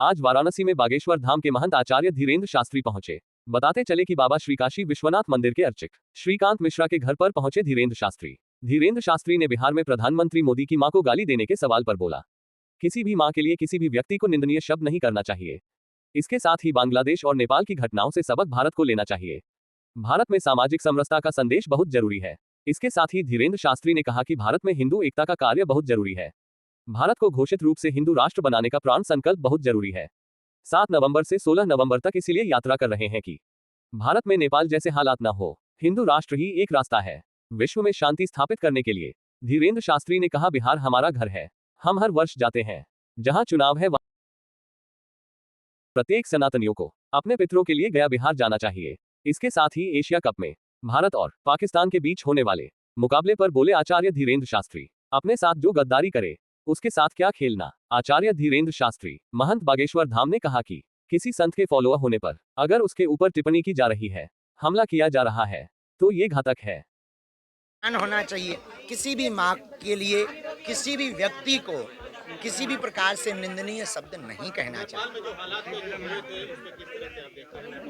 आज वाराणसी में बागेश्वर धाम के महंत आचार्य धीरेन्द्र शास्त्री पहुंचे। बताते चले कि बाबा श्री काशी विश्वनाथ मंदिर के अर्चक श्रीकांत मिश्रा के घर पर पहुंचे धीरेन्द्र शास्त्री। धीरेन्द्र शास्त्री ने बिहार में प्रधानमंत्री मोदी की मां को गाली देने के सवाल पर बोला, किसी भी मां के लिए किसी भी व्यक्ति को निंदनीय शब्द नहीं करना चाहिए। इसके साथ ही बांग्लादेश और नेपाल की घटनाओं से सबक भारत को लेना चाहिए। भारत में सामाजिक समरसता का संदेश बहुत जरूरी है। इसके साथ ही धीरेन्द्र शास्त्री ने कहा कि भारत में हिंदू एकता का कार्य बहुत जरूरी है। भारत को घोषित रूप से हिंदू राष्ट्र बनाने का प्राण संकल्प बहुत जरूरी है। 7 नवंबर से 16 नवंबर तक इसीलिए यात्रा कर रहे हैं कि भारत में नेपाल जैसे हालात न हो। हिंदू राष्ट्र ही एक रास्ता है विश्व में शांति स्थापित करने के लिए। धीरेन्द्र शास्त्री ने कहा, बिहार हमारा घर है। हम हर वर्ष जाते हैं जहां चुनाव है। प्रत्येक सनातनियों को अपने पितरों के लिए गया बिहार जाना चाहिए। इसके साथ ही एशिया कप में भारत और पाकिस्तान के बीच होने वाले मुकाबले पर बोले आचार्य धीरेन्द्र शास्त्री, अपने साथ जो गद्दारी करे उसके साथ क्या खेलना। आचार्य धीरेन्द्र शास्त्री महंत बागेश्वर धाम ने कहा कि किसी संत के फॉलोअर होने पर अगर उसके ऊपर टिप्पणी की जा रही है, हमला किया जा रहा है, तो ये घातक है। होना चाहिए किसी भी माँ के लिए किसी भी व्यक्ति को किसी भी प्रकार से निंदनीय शब्द नहीं कहना चाहिए।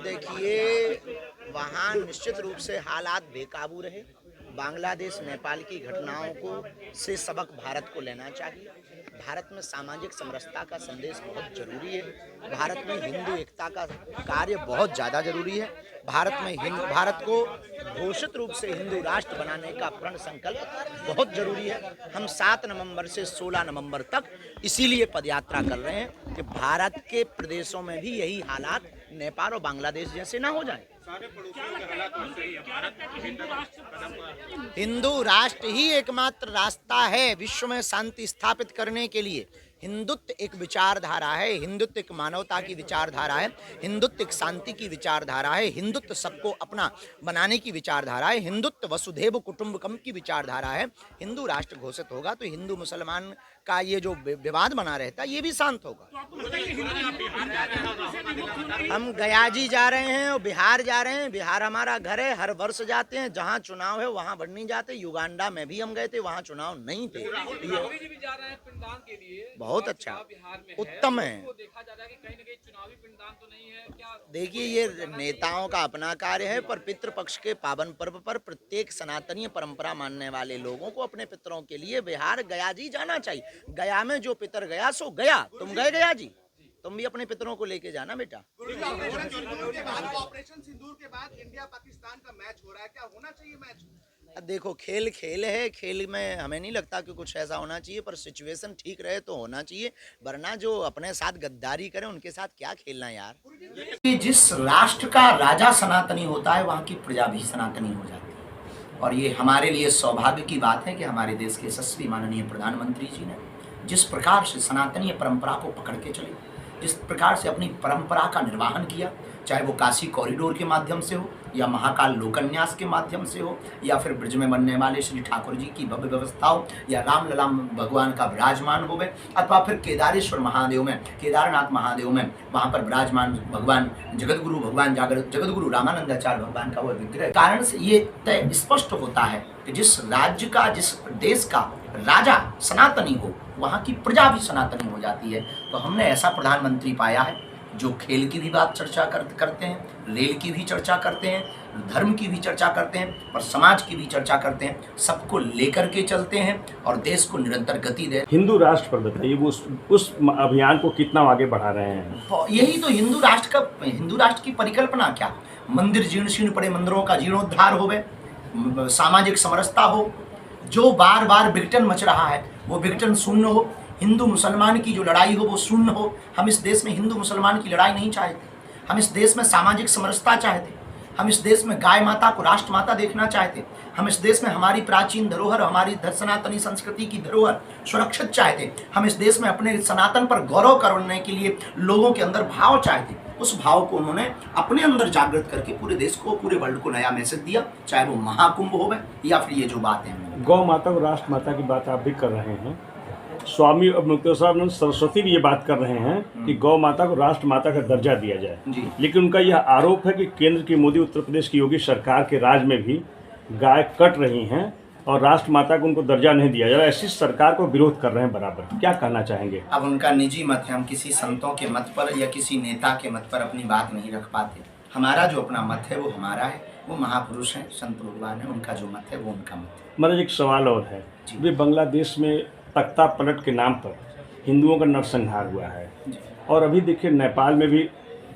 देखिए, वहाँ निश्चित रूप से हालात बेकाबू रहे। बांग्लादेश नेपाल की घटनाओं को से सबक भारत को लेना चाहिए। भारत में सामाजिक समरसता का संदेश बहुत जरूरी है। भारत में हिंदू एकता का कार्य बहुत ज़्यादा जरूरी है। भारत को घोषित रूप से हिंदू राष्ट्र बनाने का प्रण संकल्प बहुत जरूरी है। हम 7 नवंबर से 16 नवंबर तक इसीलिए पदयात्रा कर रहे हैं कि भारत के प्रदेशों में भी यही हालात नेपाल और बांग्लादेश जैसे ना हो जाए। हिंदू राष्ट्र ही एकमात्र रास्ता है विश्व में शांति स्थापित करने के लिए। हिंदुत्व एक विचारधारा है, हिंदुत्व एक मानवता की विचारधारा है, हिंदुत्व एक शांति की विचारधारा है, हिंदुत्व सबको अपना बनाने की विचारधारा है, हिंदुत्व वसुधैव कुटुंबकम की विचारधारा है। हिंदू राष्ट्र घोषित होगा तो हिंदू मुसलमान का ये जो विवाद बना रहता है ये भी शांत होगा। हम गया जी जा रहे हैं और बिहार जा रहे हैं। बिहार हमारा घर है, हर वर्ष जाते हैं। जहाँ चुनाव है वहाँ बढ़ नहीं जाते। युगांडा में भी हम गए थे, वहाँ चुनाव नहीं थे। बहुत अच्छा, उत्तम है। देखिए, ये नेताओं का अपना कार्य है, पर पितृपक्ष के पावन पर्व पर प्रत्येक सनातनीय परंपरा मानने वाले लोगों को अपने पितरों के लिए बिहार गया जी जाना चाहिए। गया में जो पितर गया सो गया। तुम गए गया जी, तुम भी अपने पितरों को लेके जाना बेटा। ऑपरेशन सिंदूर के बाद इंडिया पाकिस्तान का मैच हो रहा है, क्या होना चाहिए मैच? देखो, खेल है। खेल में हमें नहीं लगता कि कुछ ऐसा होना चाहिए, पर सिचुएशन ठीक रहे तो होना चाहिए, वरना जो अपने साथ गद्दारी करें उनके साथ क्या खेलना यार। जिस राष्ट्र का राजा सनातनी होता है वहाँ की प्रजा भी सनातनी हो जाती है। और ये हमारे लिए सौभाग्य की बात है कि हमारे देश के यशस्वी माननीय प्रधानमंत्री जी ने जिस प्रकार से सनातनीय परंपरा को पकड़ के चले, जिस प्रकार से अपनी परंपरा का निर्वहन किया, चाहे वो काशी कॉरिडोर के माध्यम से हो या महाकाल लोकन्यास के माध्यम से हो या फिर ब्रज में बनने वाले श्री ठाकुर जी की भव्य व्यवस्था हो या राम लला भगवान का विराजमान हो गए, अथवा फिर केदारेश्वर महादेव में, केदारनाथ महादेव में वहाँ पर विराजमान भगवान जगतगुरु रामानंदाचार्य भगवान का वो विग्रह। कारण से ये तय स्पष्ट होता है कि जिस राज्य का, जिस देश का राजा सनातनी हो वहाँ की प्रजा भी सनातनी हो जाती है। तो हमने ऐसा प्रधानमंत्री पाया है जो खेल की भी बात चर्चा करते हैं, रेल की भी चर्चा करते हैं, धर्म की भी चर्चा करते हैं, और समाज की भी चर्चा करते हैं। सबको लेकर के चलते हैं और देश को निरंतर गति दे। हिंदू राष्ट्र पर बताइए, वो उस अभियान को कितना आगे बढ़ा रहे हैं? यही तो हिंदू राष्ट्र की परिकल्पना क्या? मंदिर जीर्ण शीर्ण पड़े, मंदिरों का जीर्णोद्धार हो गए, सामाजिक समरसता हो, जो बार बार विघटन मच रहा है वो विघटन शून्य हो, हिंदू मुसलमान की जो लड़ाई हो वो शून्य हो। हम इस देश में हिंदू मुसलमान की लड़ाई नहीं चाहते, हम इस देश में सामाजिक समरसता चाहते, हम इस देश में गाय माता को राष्ट्र माता देखना चाहते, हम इस देश में हमारी प्राचीन धरोहर, हमारी सनातनी संस्कृति की धरोहर सुरक्षित चाहते, हम इस देश में अपने सनातन पर गौरव करने के लिए लोगों के अंदर भाव चाहते। उस भाव को उन्होंने अपने अंदर जागृत करके पूरे देश को, पूरे वर्ल्ड को नया मैसेज दिया, चाहे वो महाकुंभ हो या फिर ये जो बात है। गौ माता और राष्ट्र माता की बात आप भी कर रहे हैं। स्वामी मुक्तेश्वरानंद सरस्वती भी ये बात कर रहे हैं कि गौ माता को राष्ट्र माता का दर्जा दिया जाए, लेकिन उनका यह आरोप है कि केंद्र की मोदी, उत्तर प्रदेश की योगी सरकार के राज में भी गाय कट रही हैं और राष्ट्र माता को उनको दर्जा नहीं दिया जा रहा, ऐसी सरकार को विरोध कर रहे हैं बराबर, क्या कहना चाहेंगे? अब उनका निजी मत है, हम किसी संतों के मत पर या किसी नेता के मत पर अपनी बात नहीं रख पाते। हमारा जो अपना मत है वो हमारा है, वो महापुरुष हैं, संत भगवान है, उनका जो मत है वो उनका मत है। महाराज एक सवाल और है, वे बांग्लादेश में तख्ता पलट के नाम पर हिंदुओं का नरसंहार हुआ है, और अभी देखिए नेपाल में भी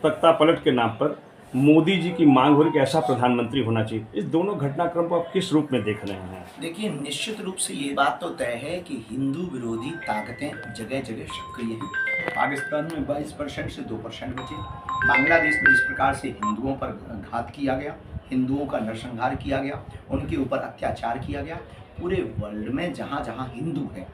तख्ता पलट के नाम पर मोदी जी की मांग हो रही कि ऐसा प्रधानमंत्री होना चाहिए। इस दोनों घटनाक्रम को आप किस रूप में देख रहे हैं? देखिए, निश्चित रूप से ये बात तो तय है कि हिंदू विरोधी ताकतें जगह जगह सक्रिय हैं। पाकिस्तान में 22% से 2% बचे। बांग्लादेश में जिस प्रकार से हिंदुओं पर घात किया गया, हिंदुओं का नरसंहार किया गया, उनके ऊपर अत्याचार किया गया, पूरे वर्ल्ड में जहाँ जहाँ हिंदू हैं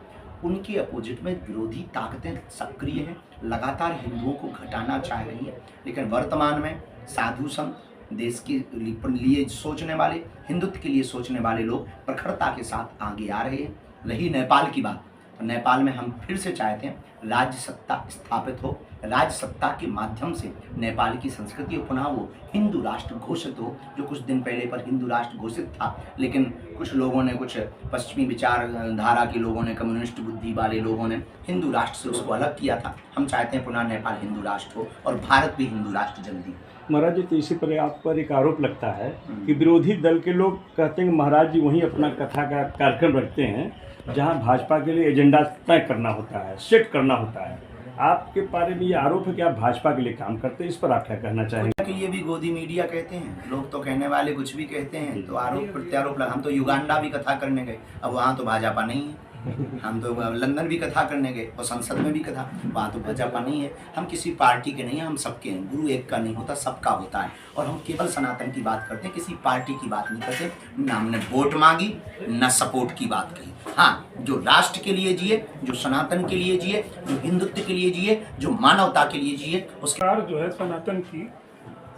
उनके अपोजिट में विरोधी ताकतें सक्रिय हैं, लगातार हिंदुओं को घटाना चाह रही है। लेकिन वर्तमान में साधु संत, देश के लिए सोचने वाले, हिंदुत्व के लिए सोचने वाले लोग प्रखरता के साथ आगे आ रहे हैं। रही नेपाल की बात, तो नेपाल में हम फिर से चाहते हैं राज्य सत्ता स्थापित हो, राज्य सत्ता के माध्यम से नेपाल की संस्कृति पुनः वो हिंदू राष्ट्र घोषित हो, जो कुछ दिन पहले पर हिंदू राष्ट्र घोषित था, लेकिन कुछ लोगों ने, कुछ पश्चिमी विचारधारा के लोगों ने, कम्युनिस्ट बुद्धि वाले लोगों ने हिंदू राष्ट्र से उसको अलग किया था। हम चाहते हैं पुनः नेपाल हिंदू राष्ट्र हो और भारत भी हिंदू राष्ट्र जल्दी। महाराज जी, तो इसी पर आप पर एक आरोप लगता है कि विरोधी दल के लोग कहते हैं कि महाराज जी वहीं अपना कथा का कार्यक्रम रखते हैं जहां भाजपा के लिए एजेंडा तय करना होता है, सेट करना होता है। आपके बारे में ये आरोप है कि आप भाजपा के लिए काम करते हैं, इस पर आप क्या कहना चाहेंगे? कि ये भी गोदी मीडिया कहते हैं, लोग तो कहने वाले कुछ भी कहते हैं, तो आरोप प्रत्यारोप लगा। हम तो युगांडा भी कथा करने गए, अब वहाँ तो भाजपा नहीं है। हम तो लंदन भी कथा करने गए और संसद में भी कथा, वहाँ तो भाजपा नहीं है। हम किसी पार्टी के नहीं हैं, हम सबके हैं। गुरु एक का नहीं होता, सबका होता है। और हम केवल सनातन की बात करते हैं, किसी पार्टी की बात नहीं करते। न हमने वोट मांगी, न सपोर्ट की बात कही। हाँ, जो राष्ट्र के लिए जिए, जो सनातन के लिए जिए, जो हिंदुत्व के लिए जिए, जो मानवता के लिए जिए, उसके सरकार जो है सनातन की,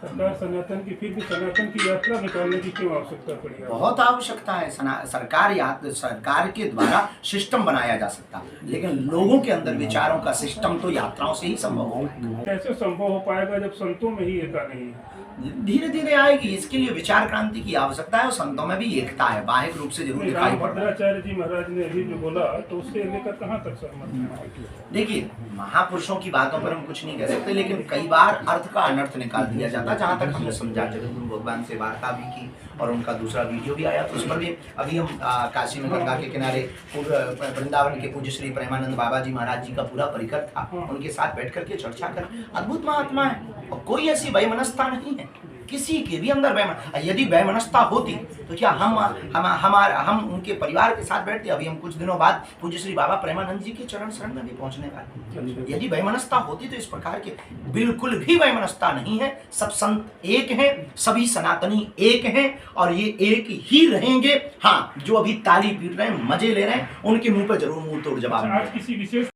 सरकार सनातन की, फिर भी सनातन की यात्रा निकालने की क्यों आवश्यकता पड़ी? बहुत आवश्यकता है। सरकार के द्वारा सिस्टम बनाया जा सकता है, लेकिन लोगों के अंदर विचारों का सिस्टम तो यात्राओं से ही संभव होगा। कैसे संभव हो पाएगा जब संतों में ही एकता नहीं है? धीरे धीरे आएगी। इसके लिए विचार क्रांति की आवश्यकता है और संतों में भी एकता है, बाह्य रूप से जरूर दिखाई पड़ रहा है। रामभद्राचार्य जी महाराज ने अभी जो बोला, तो उससे लेकर कहाँ तक सहमत हैं? देखिए, महापुरुषों की बातों पर हम कुछ नहीं कह सकते, लेकिन कई बार अर्थ का अनर्थ निकाल दिया जाता। जहाँ तक हमने समझा, जगतगुरु भगवान से वार्ता भी की और उनका दूसरा वीडियो भी आया, तो उस पर भी अभी हम काशी में गंगा के किनारे वृंदावन के पूज्य श्री प्रेमानंद बाबा जी महाराज जी का पूरा परिकर था, उनके साथ बैठ करके चर्चा कर। अद्भुत महात्मा है और कोई ऐसी वैमनस्यता नहीं है किसी के भी अंदर। यदि वैमनस्यता होती तो क्या हम उनके परिवार के साथ बैठते? अभी हम कुछ दिनों बाद पूज्य श्री बाबा प्रेमानंद जी के चरण शरण में भी पहुंचने वाले। यदि वैमनस्यता होती तो इस प्रकार के बिल्कुल भी वैमनस्यता नहीं है। सब संत एक हैं, सभी सनातनी एक हैं और ये एक ही रहेंगे। हाँ, जो अभी ताली पीट रहे हैं, मजे ले रहे हैं, उनके मुंह पर जरूर मुंह तोड़ जवाब। आज किसी विशेष